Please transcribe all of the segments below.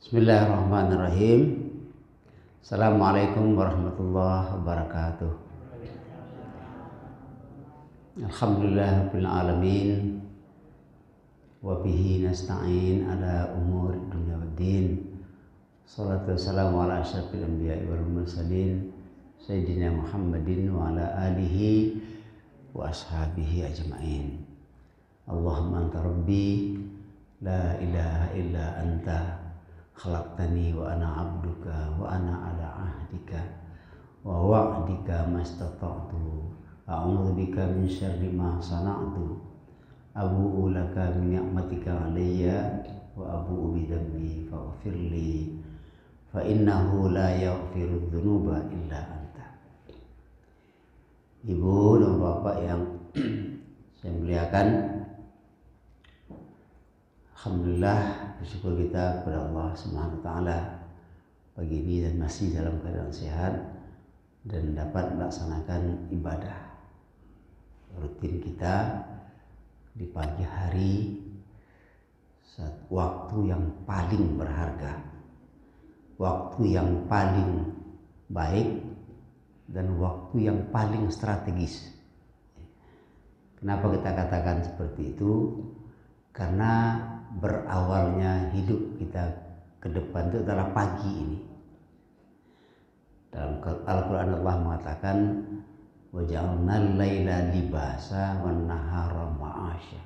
Bismillahirrahmanirrahim. Assalamualaikum warahmatullahi wabarakatuh. Alhamdulillahirabbil alamin. Wa bihi nasta'in ala umuri dunya waddin. Shalatu wassalamu ala asyrafil anbiya'i wal mursalin sayyidina Muhammadin wa ala alihi wa ashabihi ajma'in. Allahumma anta rabbi la ilaha illa anta khalaqtani wa ana abduka wa ana ala ahdika wa wa'dika mastata'tu a'udzu bika min syarri ma sana'tu abu'u laka min ni'matika alayya wa abu'u bi dhanbi faghfirli fa innahu la yaghfiru dzunuba illa anta. Ibu dan bapak yang saya muliakan, alhamdulillah, bersyukur kita kepada Allah Subhanahu wa taala pagi ini dan masih dalam keadaan sehat dan dapat melaksanakan ibadah rutin kita di pagi hari, saat waktu yang paling berharga, waktu yang paling baik dan waktu yang paling strategis. Kenapa kita katakan seperti itu? Karena berawalnya hidup kita ke depan itu adalah pagi ini. Dalam Al-Quran Allah mengatakan wa ja'alnal laila libasa wan nahara ma'asya.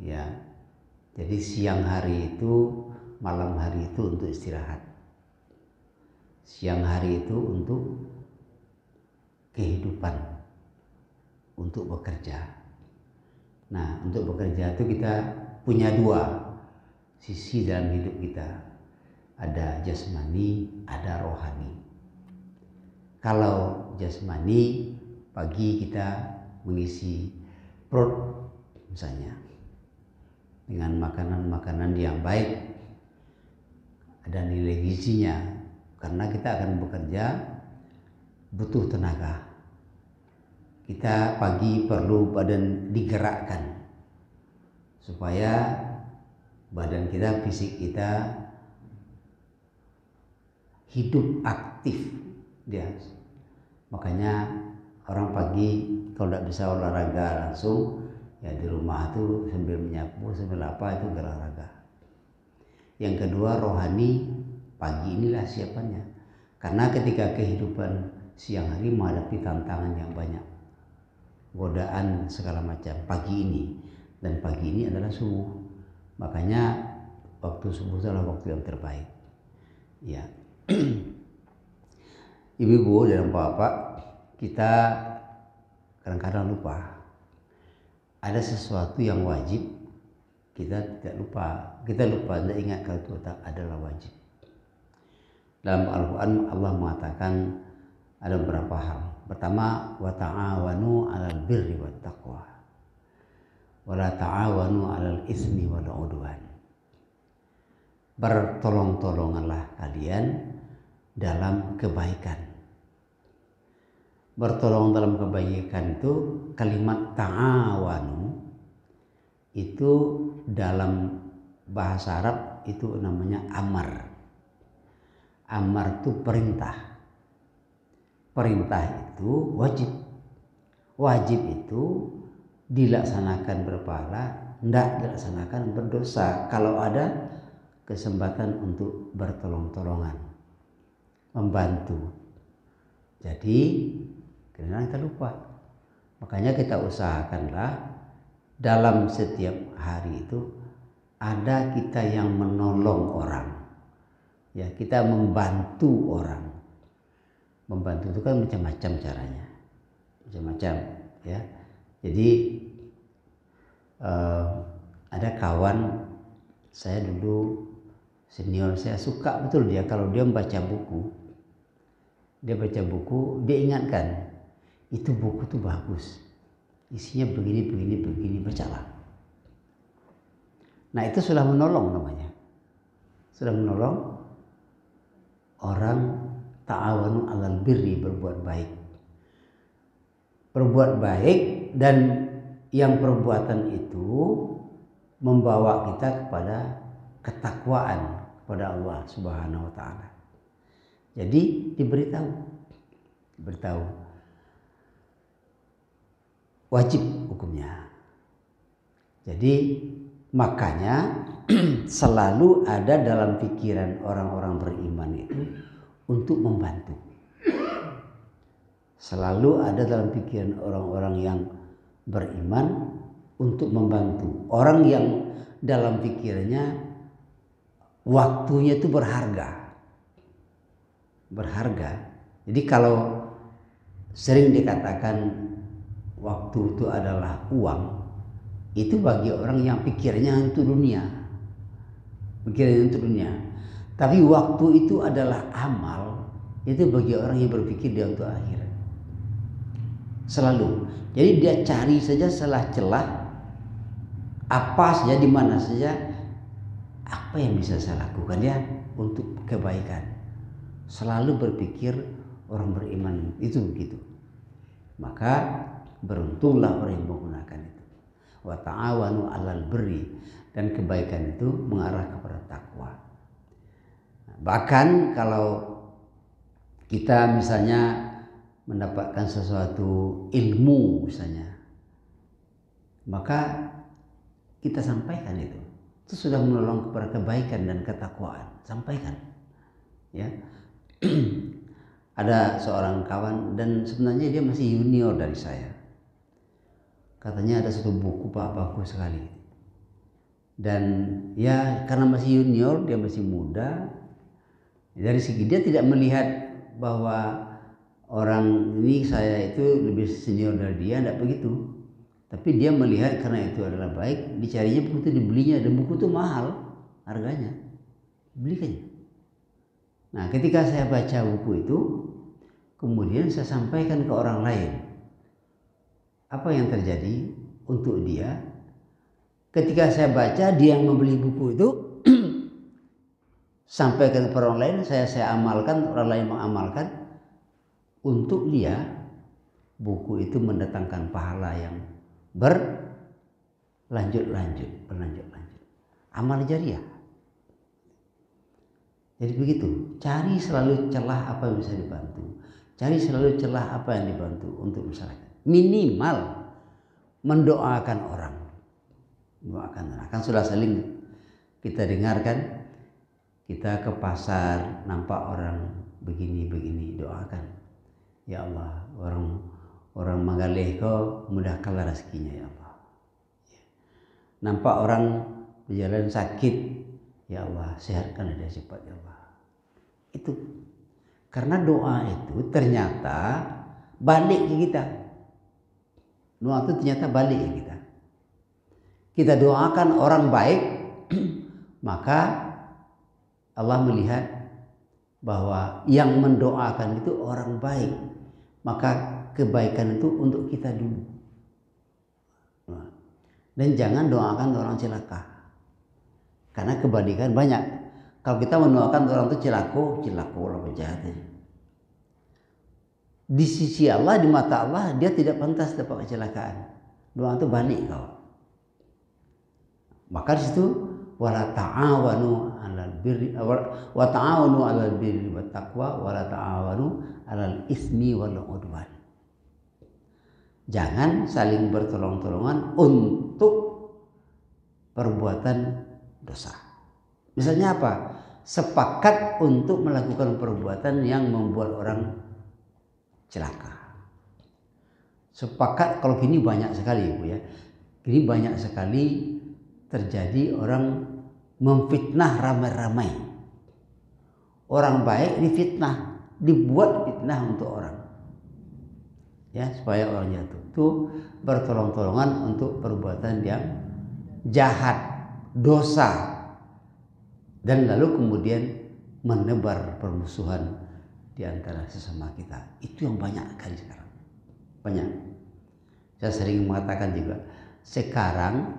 Ya. Jadi siang hari itu, malam hari itu untuk istirahat. Siang hari itu untuk kehidupan, untuk bekerja. Nah, untuk bekerja itu kita punya dua sisi dalam hidup kita. Ada jasmani, ada rohani. Kalau jasmani, pagi kita mengisi perut misalnya dengan makanan-makanan yang baik, ada nilai gizinya, karena kita akan bekerja butuh tenaga. Kita pagi perlu badan digerakkan supaya badan kita, fisik kita hidup aktif dia. Makanya orang pagi kalau tidak bisa olahraga langsung, ya di rumah tuh sambil menyapu, sambil apa itu olahraga. Yang kedua, rohani, pagi inilah siapannya. Karena ketika kehidupan siang hari menghadapi tantangan yang banyak, godaan segala macam pagi ini, dan pagi ini adalah subuh. Makanya waktu subuh adalah waktu yang terbaik. Ya. Ibu-ibu dan bapak, kita kadang-kadang lupa. Ada sesuatu yang wajib, kita tidak lupa. Kita lupa, tidak ingat kalau itu adalah wajib. Dalam Al-Quran Allah mengatakan ada beberapa hal. Pertama, wa ta'awanu 'alal birri wat taqwa wa la ta'awanu 'alal itsmi wal 'udwan. Bertolong-tolonganlah kalian dalam kebaikan. Bertolong dalam kebaikan itu, kalimat ta'awanu itu dalam bahasa Arab itu namanya amar. Amar itu perintah. Perintah itu wajib. Wajib itu dilaksanakan berpahala, tidak dilaksanakan berdosa. Kalau ada kesempatan untuk bertolong-tolongan, membantu. Jadi kadang kita lupa. Makanya kita usahakanlah dalam setiap hari itu ada kita yang menolong orang. Ya, kita membantu orang. Membantu itu kan macam-macam caranya, macam-macam ya. Jadi ada kawan saya dulu, senior saya, suka betul dia kalau dia membaca buku. Dia baca buku, dia ingatkan, itu buku tuh bagus, isinya begini, bacalah. Nah, itu sudah menolong namanya, sudah menolong orang. Ta'awanu 'alal birri, berbuat baik. Berbuat baik, dan yang perbuatan itu membawa kita kepada ketakwaan kepada Allah Subhanahu wa taala. Jadi diberitahu wajib hukumnya. Jadi makanya selalu ada dalam pikiran orang-orang beriman itu untuk membantu. Selalu ada dalam pikiran orang-orang yang beriman untuk membantu. Orang yang dalam pikirannya waktunya itu berharga. Jadi kalau sering dikatakan waktu itu adalah uang, itu bagi orang yang pikirnya untuk dunia. Tapi waktu itu adalah amal, itu bagi orang yang berpikir dia untuk akhirat. Selalu. Jadi dia cari saja celah-celah apa saja, di mana saja, apa yang bisa saya lakukan ya untuk kebaikan. Selalu berpikir orang beriman itu begitu. Maka beruntunglah orang yang menggunakan itu. Wa ta'awanu 'alal birri, dan kebaikan itu mengarah kepada takwa. Bahkan kalau kita misalnya mendapatkan sesuatu ilmu misalnya, maka kita sampaikan itu sudah menolong kepada kebaikan dan ketakwaan. Sampaikan, ya. Ada seorang kawan dan sebenarnya dia masih junior dari saya. Katanya ada satu buku Pak bagus sekali. Dan ya karena masih junior, dia masih muda. Dari segi dia tidak melihat bahwa orang ini saya itu lebih senior dari dia, tidak begitu. Tapi dia melihat karena itu adalah baik, dicarinya buku itu, dibelinya, dan buku itu mahal harganya. Belikannya. Nah, ketika saya baca buku itu, kemudian saya sampaikan ke orang lain. Apa yang terjadi untuk dia? Ketika saya baca, dia yang membeli buku itu, sampaikan ke orang lain, saya amalkan, orang lain mengamalkan. Untuk dia, buku itu mendatangkan pahala yang berlanjut-lanjut. Amal jariah. Jadi begitu, cari selalu celah apa yang bisa dibantu. Cari selalu celah apa yang dibantu untuk masyarakat. Minimal mendoakan orang. Kan sudah sering kita dengarkan, kita ke pasar nampak orang begini, doakan. Ya Allah, orang Mangaleh kau mudahkanlah rezekinya ya Allah. Nampak orang berjalan sakit, ya Allah sehatkanlah dia cepat ya Allah. Itu karena doa itu ternyata balik ke kita. Doa itu ternyata balik ke kita. Kita doakan orang baik, maka Allah melihat bahwa yang mendoakan itu orang baik, maka kebaikan itu untuk kita dulu. Dan jangan doakan orang celaka, karena kebalikan banyak. Kalau kita mendoakan orang itu celaka orang penjahatnya. Di sisi Allah, di mata Allah, dia tidak pantas dapat kecelakaan. Doa itu balik kau. Maka di situ wala ta'awanu 'alal birri wa ta'awanu 'alal birri wat taqwa wala ta'awanu 'alal ismi wal 'udwan. Jangan saling bertolong-tolongan untuk perbuatan dosa. Misalnya apa? Sepakat untuk melakukan perbuatan yang membuat orang celaka. Sepakat, kalau gini banyak sekali Bu ya. Gini banyak sekali terjadi orang memfitnah ramai-ramai. Orang baik difitnah, dibuat fitnah untuk orang. Ya, supaya orang jatuh. Itu bertolong-tolongan untuk perbuatan yang jahat, dosa. Dan lalu kemudian menebar permusuhan di antara sesama kita. Itu yang banyak kali sekarang. Banyak. Saya sering mengatakan juga, sekarang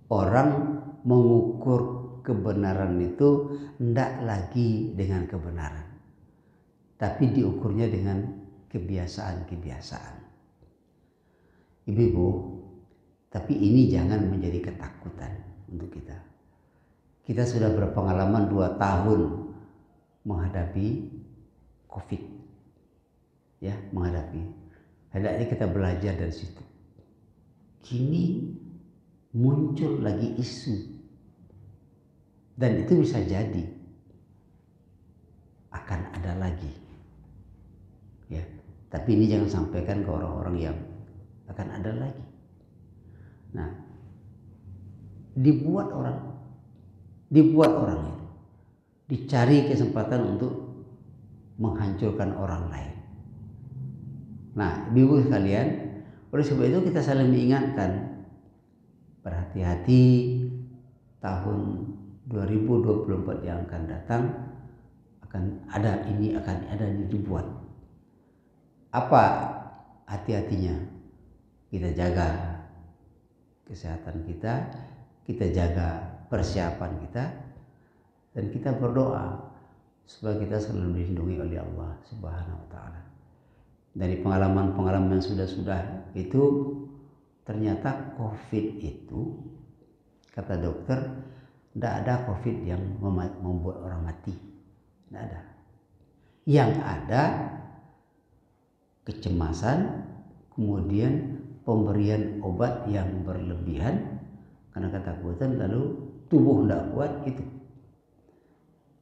orang mengukur kebenaran itu tidak lagi dengan kebenaran, tapi diukurnya dengan kebiasaan-kebiasaan. Ibu-ibu, tapi ini jangan menjadi ketakutan untuk kita. kita sudah berpengalaman 2 tahun menghadapi COVID, ya, menghadapi. Hendaknya kita belajar dari situ. Kini muncul lagi isu, dan itu bisa jadi akan ada lagi, ya. Tapi ini jangan sampaikan ke orang-orang yang akan ada lagi. Nah, dibuat orang itu, dicari kesempatan untuk menghancurkan orang lain. Nah, ibu sekalian, oleh sebab itu kita saling mengingatkan, berhati-hati, tahun 2024 yang akan datang akan ada ini dibuat. Apa hati-hatinya? Kita jaga kesehatan kita jaga persiapan kita, dan kita berdoa supaya kita selalu dilindungi oleh Allah Subhanahu wa taala. Dari pengalaman-pengalaman yang sudah itu, ternyata COVID itu, kata dokter, tidak ada COVID yang membuat orang mati. Tidak ada. Yang ada kecemasan, kemudian pemberian obat yang berlebihan karena ketakutan, lalu tubuh tidak kuat itu.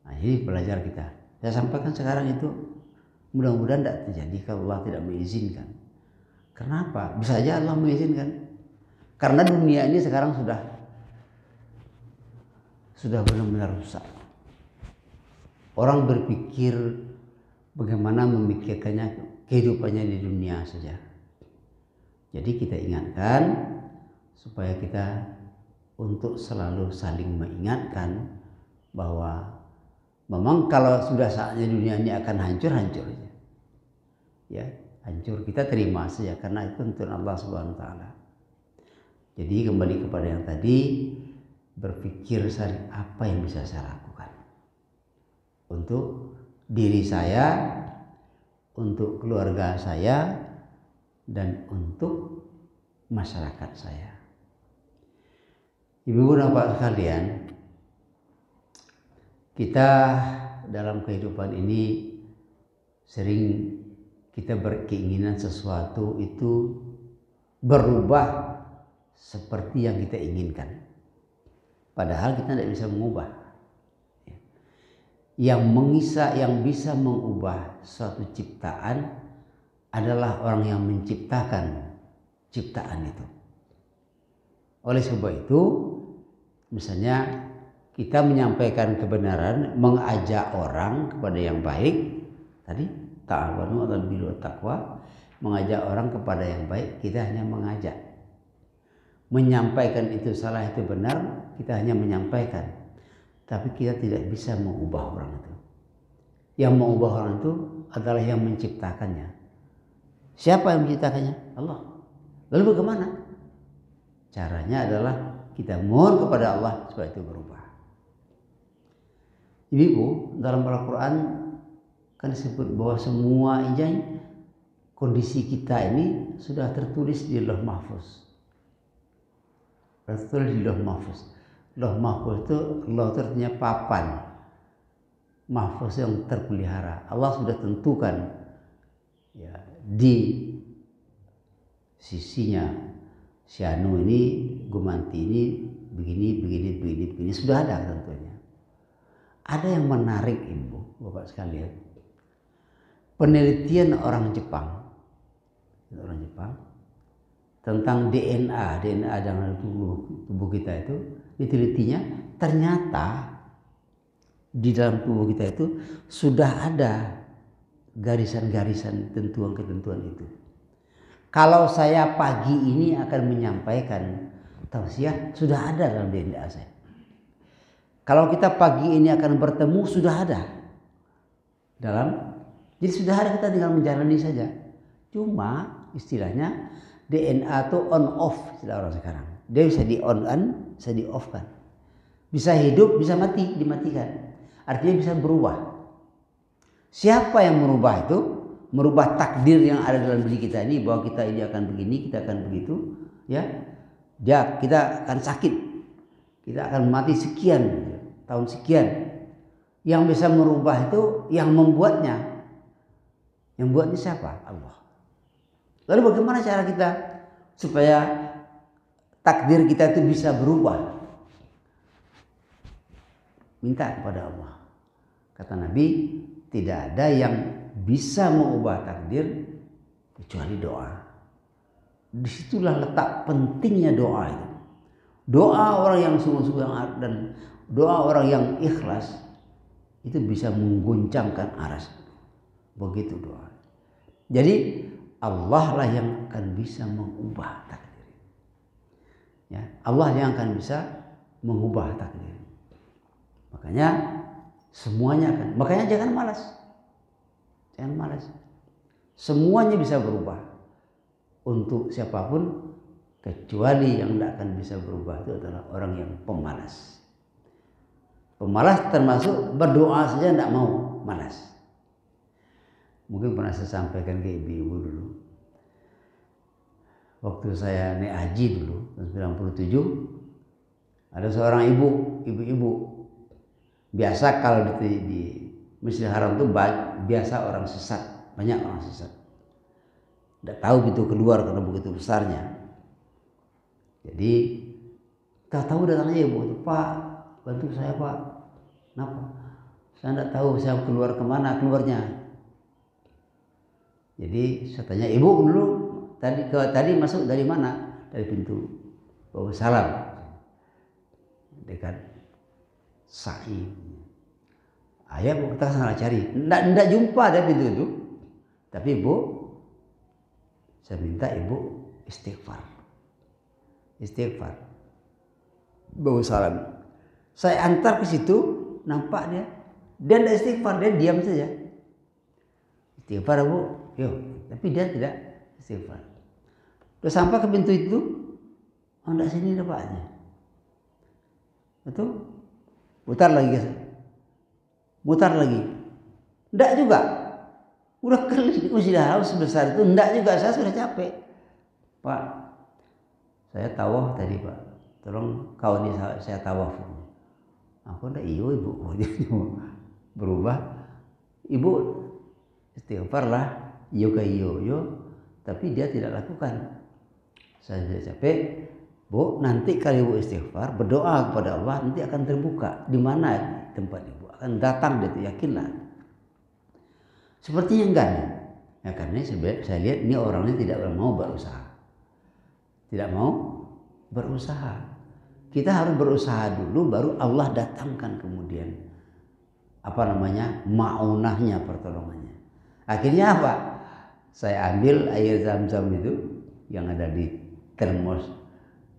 Nah, ini belajar kita. Saya sampaikan sekarang itu mudah-mudahan tidak terjadi kalau Allah tidak mengizinkan. Kenapa? Bisa aja Allah mengizinkan. Karena dunia ini sekarang sudah benar-benar rusak. Orang berpikir bagaimana memikirkannya kehidupannya di dunia saja. Jadi kita ingatkan supaya kita untuk selalu saling mengingatkan bahwa memang kalau sudah saatnya dunia ini akan hancur aja. Ya, hancur, kita terima saja karena itu untuk Allah Subhanahu wa taala. Jadi kembali kepada yang tadi, berpikir apa yang bisa saya lakukan untuk diri saya, untuk keluarga saya, dan untuk masyarakat saya. Ibu bapak sekalian, kita dalam kehidupan ini sering kita berkeinginan sesuatu itu berubah seperti yang kita inginkan. Padahal kita tidak bisa mengubah. Yang bisa mengubah suatu ciptaan adalah orang yang menciptakan ciptaan itu. Oleh sebab itu, misalnya kita menyampaikan kebenaran, mengajak orang kepada yang baik, tadi ta'awanu 'alal birri wat taqwa, mengajak orang kepada yang baik, kita hanya mengajak. Menyampaikan itu salah, itu benar, kita hanya menyampaikan. Tapi kita tidak bisa mengubah orang itu. Yang mengubah orang itu adalah yang menciptakannya. Siapa yang menciptakannya? Allah. Lalu bagaimana? Caranya adalah kita mohon kepada Allah supaya itu berubah. Ibu, dalam Al-Quran kan disebut bahwa semua kondisi kita ini sudah tertulis di Lauh Mahfuz. Tertulis di Lauh Mahfuz. Lauh Mahfuz itu, Lauh itu artinya papan. Mahfuz yang terpelihara. Allah sudah tentukan ya, di sisinya si Anu ini, Gumanti ini begini, sudah ada tentunya. Ada yang menarik ibu, bapak sekalian. Penelitian orang Jepang tentang DNA dalam tubuh kita itu, ditelitinya ternyata di dalam tubuh kita itu sudah ada garisan-garisan ketentuan itu. Kalau saya pagi ini akan menyampaikan tausiah, sudah ada dalam DNA saya. Kalau kita pagi ini akan bertemu, sudah ada jadi sudah ada, kita tinggal menjalani saja. Cuma istilahnya DNA itu on off istilah orang sekarang. Dia bisa di on kan, bisa di off kan. Bisa hidup, bisa mati, dimatikan. Artinya bisa berubah. Siapa yang merubah itu? Merubah takdir yang ada dalam diri kita ini, bahwa kita ini akan begini, kita akan begitu, ya. Kita akan sakit, kita akan mati sekian. tahun sekian. Yang bisa merubah itu yang membuatnya. Yang buatnya siapa? Allah. Lalu bagaimana cara kita supaya takdir kita itu bisa berubah? Minta kepada Allah. Kata Nabi, tidak ada yang bisa mengubah takdir kecuali doa. Disitulah letak pentingnya doa itu. Doa orang yang sungguh-sungguh dan doa orang yang ikhlas itu bisa mengguncangkan aras. Begitu doa. Jadi Allah lah yang akan bisa mengubah takdir. Ya, Allah yang akan bisa mengubah takdir. Makanya semuanya akan. Makanya jangan malas. Jangan malas. Semuanya bisa berubah untuk siapapun, kecuali yang tidak akan bisa berubah itu adalah orang yang pemalas. Pemalas termasuk berdoa saja tidak mau, malas. Mungkin pernah saya sampaikan ke ibu-ibu dulu. Waktu saya naik haji dulu tahun 97, ada seorang ibu-ibu biasa kalau di Masjidil Haram itu biasa orang sesat, banyak orang sesat. Tidak tahu pintu keluar karena begitu besarnya. Jadi tahu datangnya ibu, Pak, bantu saya Pak. Kenapa? Saya tidak tahu saya keluar kemana keluarnya. Jadi saya tanya ibu dulu, tadi masuk dari mana? Dari pintu Bawah Salam, dekat Sa'i. Ayah kita sana cari, tidak jumpa ada pintu itu. Tapi ibu, saya minta ibu istighfar. Bawah Salam. Saya antar ke situ, nampak dia tidak istighfar, dia diam saja. Istighfar bu, yuk. Tapi dia tidak istighfar. Udah sampai ke pintu itu, tidak sini dapatnya. Betul? Putar lagi, tidak juga. Udah keliling Masjidil Haram sebesar itu, tidak juga. Saya sudah capek, Pak. Saya tawaf tadi Pak, tolong kau ini saya tawaf. Aku ndak iyo ibu, berubah. Ibu istighfar lah, iyo, tapi dia tidak lakukan. Saya sudah capek, Bu. Nanti kalau ibu istighfar, berdoa kepada Allah, nanti akan terbuka. Di mana tempat ibu akan datang, dia itu yakinlah. Sepertinya enggak nih. Ya karena saya lihat ini orangnya tidak mau berusaha. Tidak mau berusaha. Kita harus berusaha dulu, baru Allah datangkan kemudian ma'unahnya, pertolongannya. Akhirnya apa? Saya ambil air Zam-Zam itu yang ada di termos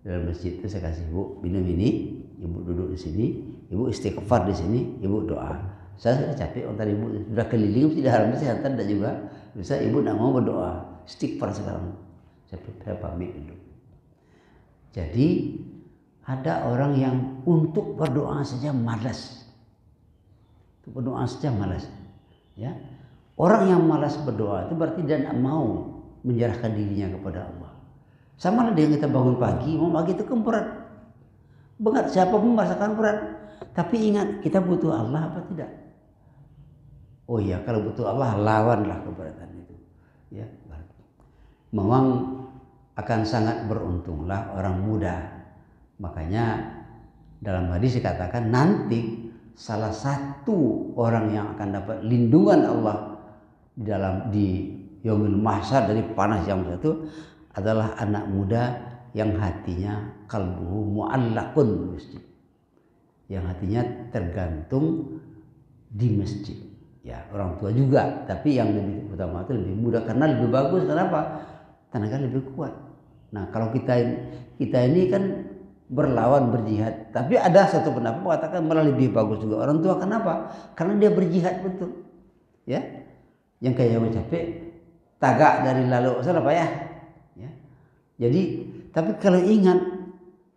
dalam masjid itu, saya kasih ibu minum ini, ibu duduk di sini, ibu istighfar di sini, ibu doa. Saya sudah capek, tadi ibu sudah keliling tidak harus saya hantar dan juga bisa ibu tidak mau berdoa, istighfar sekarang. Saya pamit dulu. Jadi ada orang yang untuk berdoa saja malas. Untuk berdoa saja malas. Ya. Orang yang malas berdoa itu berarti dia tidak mau menyerahkan dirinya kepada Allah. Sama lah dengan kita bangun pagi itu kan berat. Berat, siapa pun merasakan berat. Tapi ingat, kita butuh Allah apa tidak? Oh iya, kalau butuh Allah, lawanlah keberatan itu. Ya. Memang akan sangat beruntunglah orang muda. Makanya dalam hadis dikatakan nanti salah satu orang yang akan dapat lindungan Allah di yaumil mahsyar dari panas yang satu adalah anak muda yang hatinya qalbuhu mu'allaqun masjid. Yang hatinya tergantung di masjid. Ya, orang tua juga, tapi yang lebih utama itu lebih muda karena lebih bagus. Kenapa? Tenaga lebih kuat. Nah, kalau kita ini kan berlawan, berjihad, tapi ada satu pendapat mengatakan malah lebih bagus juga orang tua. Kenapa? Karena dia berjihad betul. Ya. Yang kayak capek tagak dari lalu salah Pak ya. Ya. Jadi, tapi kalau ingat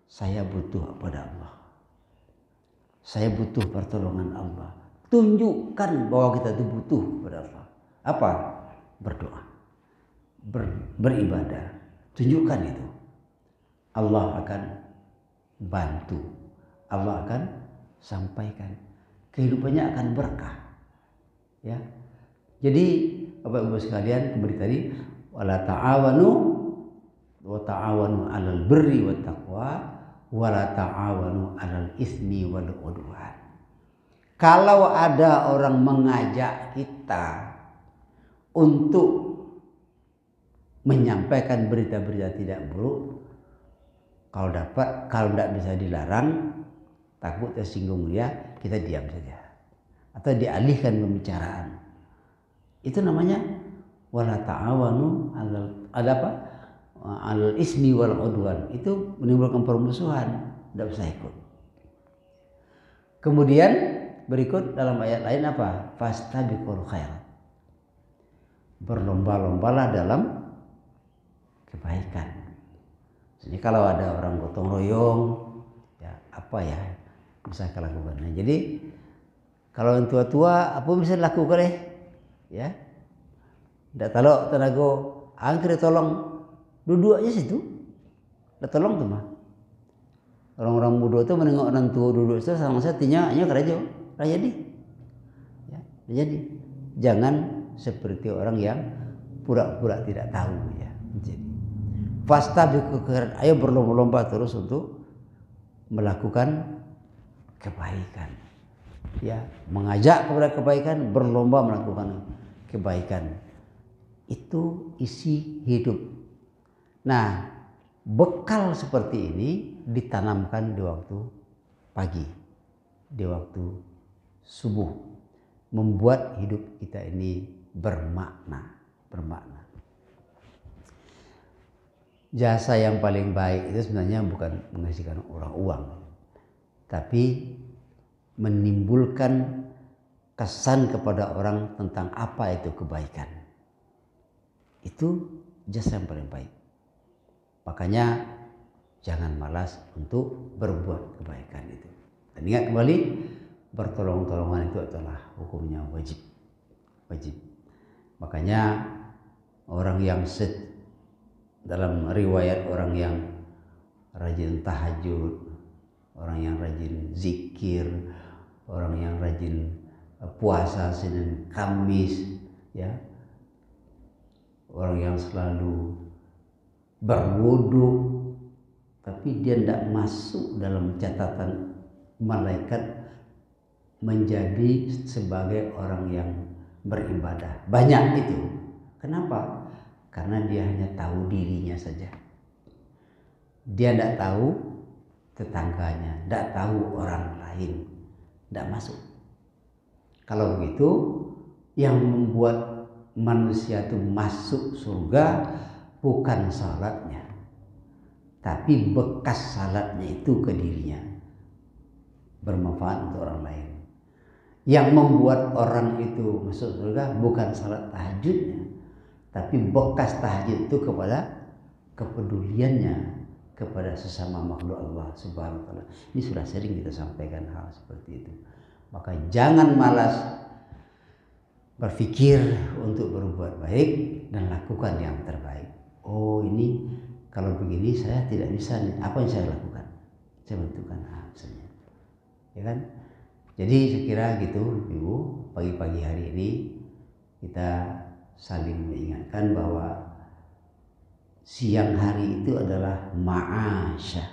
saya butuh kepada Allah. Saya butuh pertolongan Allah. Tunjukkan bahwa kita itu butuh kepada Allah. Apa? Berdoa. Beribadah. Tunjukkan itu. Allah akan bantu. Allah akan sampaikan. Kehidupannya akan berkah. Ya. Jadi Bapak Ibu sekalian, kembali tadi wala ta'awanu wa ta'awanu 'alal birri wat taqwa wa la ta'awanu 'alal ismi wal 'udwan. Kalau ada orang mengajak kita untuk menyampaikan berita-berita tidak buruk, kalau tidak bisa dilarang, takut tersinggung dia, kita diam saja atau dialihkan pembicaraan. Itu namanya wala ta'awanu 'alal ismi wal 'udwan. Itu menimbulkan permusuhan, tidak usah ikut. Kemudian berikut dalam ayat lain apa? Fastabiqul khairat. Berlomba-lombalah dalam kebaikan. Jadi kalau ada orang gotong royong, ya apa ya bisa dilakukan. Nah, jadi kalau yang tua-tua apa bisa dilakukan ya? Tidak tahu tenaga angker tolong duduk aja situ. Tidak tolong tuh mah. Orang-orang muda itu menengok orang tua duduk itu sama saya tinya kerja jadi. Ya, jadi jangan seperti orang yang pura-pura tidak tahu ya. Jadi fastabiqul khairat, ayo berlomba-lomba terus untuk melakukan kebaikan. Ya, mengajak kepada kebaikan, berlomba melakukan kebaikan. Itu isi hidup. Nah, bekal seperti ini ditanamkan di waktu pagi, di waktu subuh, membuat hidup kita ini bermakna. Jasa yang paling baik itu sebenarnya bukan menghasilkan orang uang, tapi menimbulkan kesan kepada orang tentang apa itu kebaikan. Itu jasa yang paling baik. Makanya jangan malas untuk berbuat kebaikan itu. Dan ingat kembali, bertolong-tolongan itu adalah hukumnya wajib. Makanya orang yang dalam riwayat orang yang rajin tahajud, orang yang rajin zikir, orang yang rajin puasa Senin Kamis, ya, orang yang selalu berwudu, tapi dia tidak masuk dalam catatan malaikat menjadi sebagai orang yang beribadah. Banyak itu. Kenapa? Karena dia hanya tahu dirinya saja. Dia tidak tahu tetangganya, tidak tahu orang lain, tidak masuk. Kalau begitu, yang membuat manusia itu masuk surga bukan salatnya, tapi bekas salatnya itu ke dirinya, bermanfaat untuk orang lain. Yang membuat orang itu masuk surga bukan salat tahajudnya, tapi bekas tahajud itu kepada kepeduliannya kepada sesama makhluk Allah Subhanahu wa taala. Ini sudah sering kita sampaikan hal seperti itu. Maka jangan malas berpikir untuk berbuat baik dan lakukan yang terbaik. Oh, ini kalau begini saya tidak bisa nih. Apa yang saya lakukan? Saya bentukkan misalnya. Ya kan? Jadi saya kira gitu Ibu, pagi-pagi hari ini kita saling mengingatkan bahwa siang hari itu adalah ma'asyah.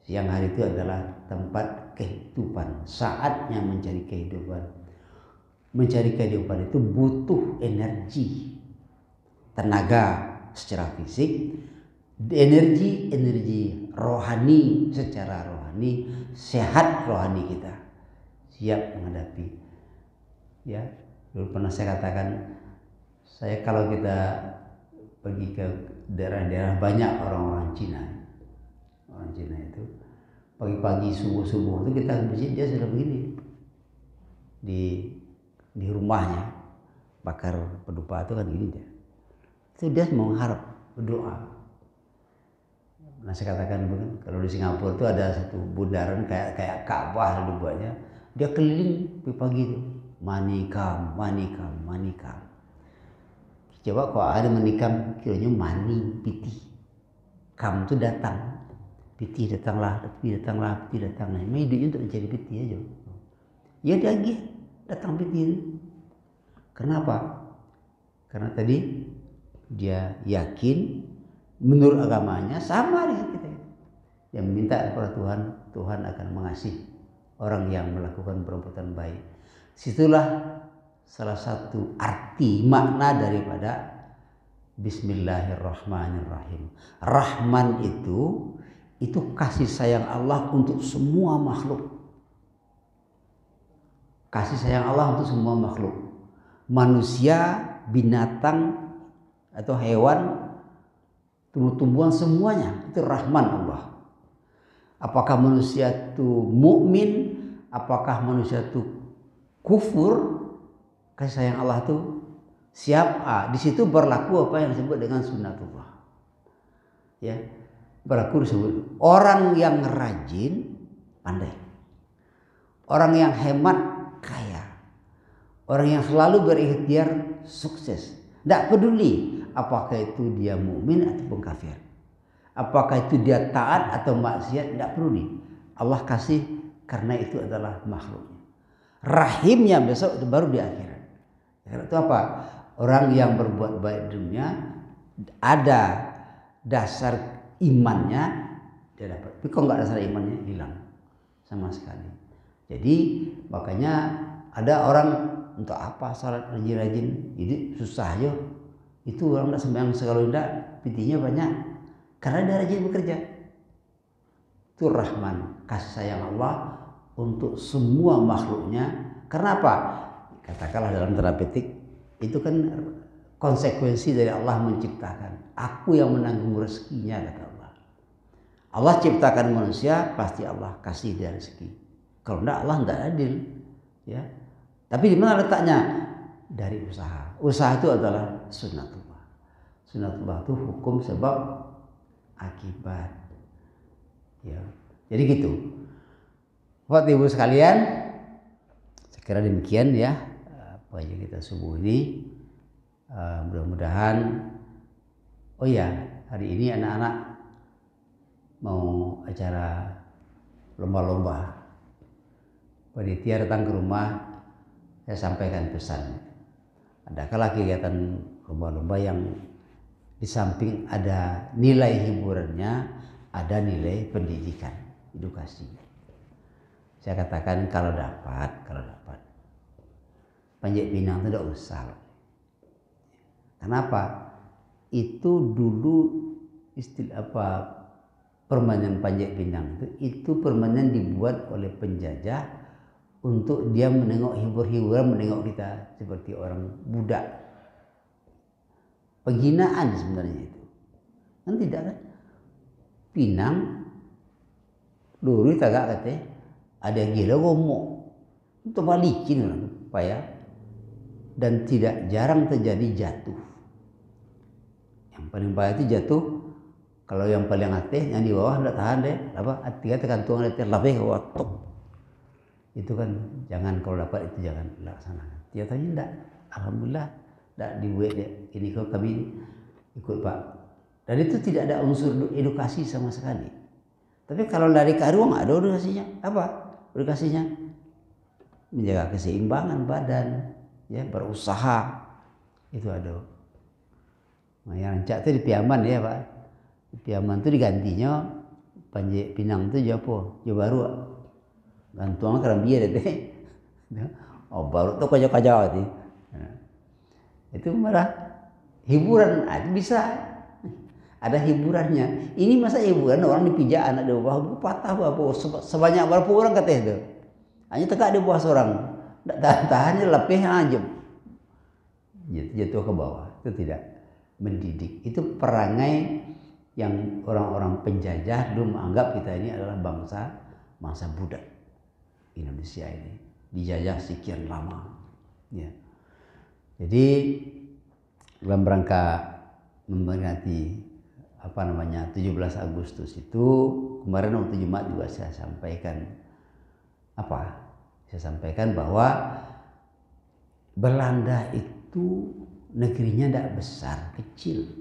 Siang hari itu adalah tempat kehidupan, saatnya mencari kehidupan. Mencari kehidupan itu butuh energi, tenaga secara fisik, energi rohani secara rohani, sehat rohani kita, siap menghadapi. Ya, dulu pernah saya katakan, kalau kita pergi ke daerah-daerah banyak orang-orang Cina itu pagi-pagi subuh itu kita ke masjid, dia sudah begini di rumahnya bakar pedupa itu kan gini dia mengharap berdoa. Nah saya katakan begini, kalau di Singapura itu ada satu bundaran kayak Ka'bah dibuatnya, dia keliling pagi itu manikam. Coba kalau ada menikam kiranya mani piti, kam itu datang, Piti datanglah. Memang hidupnya untuk mencari piti aja. Ya dia datang piti itu. Kenapa? Karena tadi dia yakin menurut agamanya sama dengan kita. Dia meminta kepada Tuhan, Tuhan akan mengasihi orang yang melakukan perbuatan baik. Situlah salah satu arti makna daripada Bismillahirrahmanirrahim. Rahman itu kasih sayang Allah untuk semua makhluk. Kasih sayang Allah untuk semua makhluk. Manusia, binatang atau hewan, tumbuh-tumbuhan semuanya itu rahman Allah. Apakah manusia itu mukmin, apakah manusia itu kufur, kasih sayang Allah itu siap. Di situ berlaku apa yang disebut dengan sunnatullah. Ya, berlaku disebut orang yang rajin pandai, orang yang hemat kaya, orang yang selalu berikhtiar sukses. Tidak peduli apakah itu dia mukmin ataupun kafir, apakah itu dia taat atau maksiat, tidak peduli. Allah kasih karena itu adalah makhluknya. Rahimnya besok baru di akhirat. Karena itu apa? Orang yang berbuat baik di dunia ada dasar imannya dia dapat. Tapi kalau nggak dasar imannya hilang sama sekali. Jadi makanya ada orang untuk apa salat rajin-rajin, jadi susah aja. Itu orang tidak sembahyang sekali tidak, pitinya banyak. Karena dia rajin bekerja. Itu rahman, kasih sayang Allah untuk semua makhluknya. Karena apa? Katakanlah dalam terapeutik, itu kan konsekuensi dari Allah menciptakan. Aku yang menanggung rezekinya, kata Allah. Allah ciptakan manusia, pasti Allah kasih dia rezeki. Kalau tidak, Allah tidak adil. Ya. Tapi di mana letaknya? Dari usaha. Usaha itu adalah sunnatullah. Sunnatullah itu hukum sebab akibat. Ya. Jadi gitu. Bapak Ibu sekalian, saya kira demikian ya apa yang kita subuh ini. Mudah-mudahan. Oh ya, hari ini anak-anak mau acara lomba-lomba. Panitia datang ke rumah, saya sampaikan pesan. Adakah kegiatan lomba-lomba yang di samping ada nilai hiburannya, ada nilai pendidikan, edukasi. Saya katakan kalau dapat. Panjat Pinang itu tidak usah. Kenapa? Itu dulu permainan Panjat Pinang itu permainan dibuat oleh penjajah untuk dia menengok hibur-hiburan, menengok kita seperti orang budak. Penghinaan sebenarnya itu. Kan tidak kan? Pinang dulu tagak katanya ada gila gomok. Itu balikin orang supaya dan tidak jarang terjadi jatuh. Yang paling payah itu jatuh. Kalau yang paling atas yang di bawah tidak tahan deh, tiga tergantung ada terlapih ke watuk. Itu kan jangan, kalau dapat itu jangan laksanakan. Dia tanya enggak, alhamdulillah enggak dibuat deh. Ini kalau kami ikut Pak. Dan itu tidak ada unsur edukasi sama sekali. Tapi kalau lari ke ruang ada edukasinya. Apa edukasinya? Menjaga keseimbangan badan, ya, berusaha. Itu ada. Nah, yang rancak itu di Piaman ya Pak. Di Piaman itu digantinya Panjat Pinang itu Jawa baru. Gantuan kerang biar deh. Oh baru tuh kacau-kacau itu. Itu malah hiburan, bisa. Ada hiburannya. Ini masa hiburan orang dipijak anak di bawah patah apa sebanyak berapa orang katanya itu. Hanya tegak di bawah seorang. Tidak tahan-tahannya lepih aja. Jatuh ke bawah. Itu tidak mendidik. Itu perangai yang orang-orang penjajah dulu menganggap kita ini adalah bangsa budak. Indonesia ini dijajah sekian lama. Ya. Jadi dalam rangka memperingati 17 Agustus itu kemarin waktu Jumat juga saya sampaikan Saya sampaikan bahwa Belanda itu negerinya tidak besar, kecil.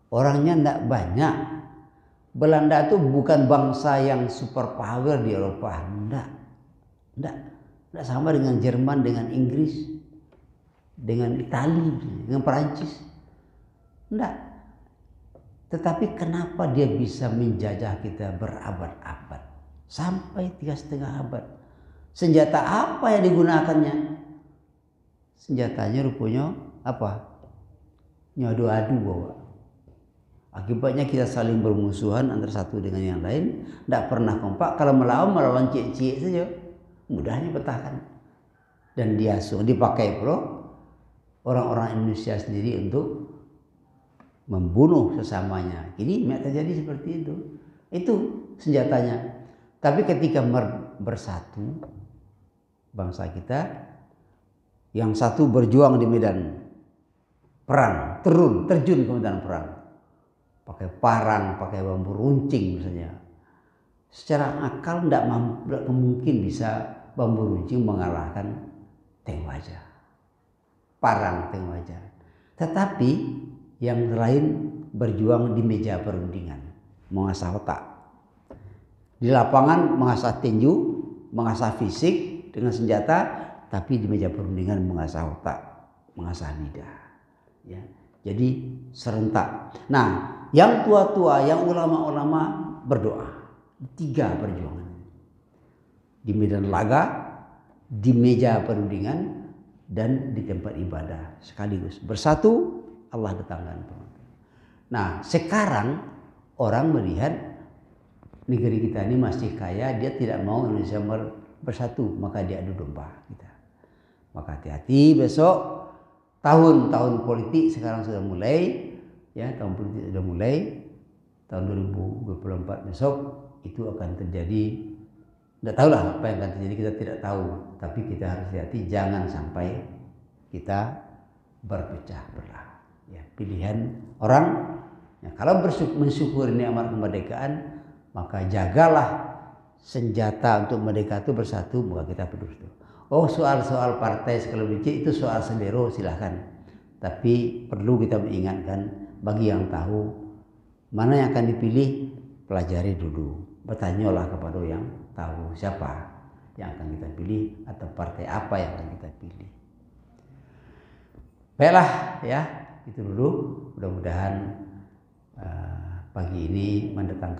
Orangnya tidak banyak. Belanda itu bukan bangsa yang superpower di Eropa, enggak sama dengan Jerman, dengan Inggris, dengan Italia, dengan Perancis, enggak. Tetapi kenapa dia bisa menjajah kita berabad-abad, sampai 3,5 abad? Senjata apa yang digunakannya? Senjatanya rupanya apa? Nyadu-adu bawa. Akibatnya kita saling bermusuhan antara satu dengan yang lain, tidak pernah kompak. Kalau melawan cik-cik saja, mudahnya petahkan. Dan dipakai pula orang-orang Indonesia sendiri untuk membunuh sesamanya. Ini terjadi seperti itu. Itu senjatanya. Tapi ketika bersatu bangsa kita, yang satu berjuang di medan perang, terjun ke medan perang, pakai parang, pakai bambu runcing misalnya. Secara akal tidak mungkin bisa bambu runcing mengalahkan tank wajah, parang tank wajah. Tetapi yang lain berjuang di meja perundingan, mengasah otak. Di lapangan mengasah tinju, mengasah fisik dengan senjata, tapi di meja perundingan mengasah otak, mengasah lidah. Ya. Jadi serentak. Nah, yang tua-tua, yang ulama-ulama berdoa. 3 perjuangan. Di medan laga, di meja perundingan, dan di tempat ibadah sekaligus. Bersatu Allah datangkan. Nah, sekarang orang melihat negeri kita ini masih kaya, dia tidak mau Indonesia bersatu, maka dia adu domba kita. Maka hati-hati, besok tahun politik sekarang sudah mulai, ya, tahun politik sudah mulai, tahun 2024 besok itu akan terjadi. Tidak tahulah apa yang akan terjadi, kita tidak tahu, tapi kita harus hati-hati jangan sampai kita berpecah belah. Ya, pilihan orang. Ya, kalau mensyukuri nikmat kemerdekaan, maka jagalah senjata untuk merdeka itu bersatu, maka kita bersatu. Oh, soal partai skala becik itu soal selero, silahkan. Tapi perlu kita mengingatkan bagi yang tahu mana yang akan dipilih, pelajari dulu. Bertanyalah kepada yang tahu siapa yang akan kita pilih atau partai apa yang akan kita pilih. Baiklah, ya. Itu dulu, mudah-mudahan pagi ini mendatangkan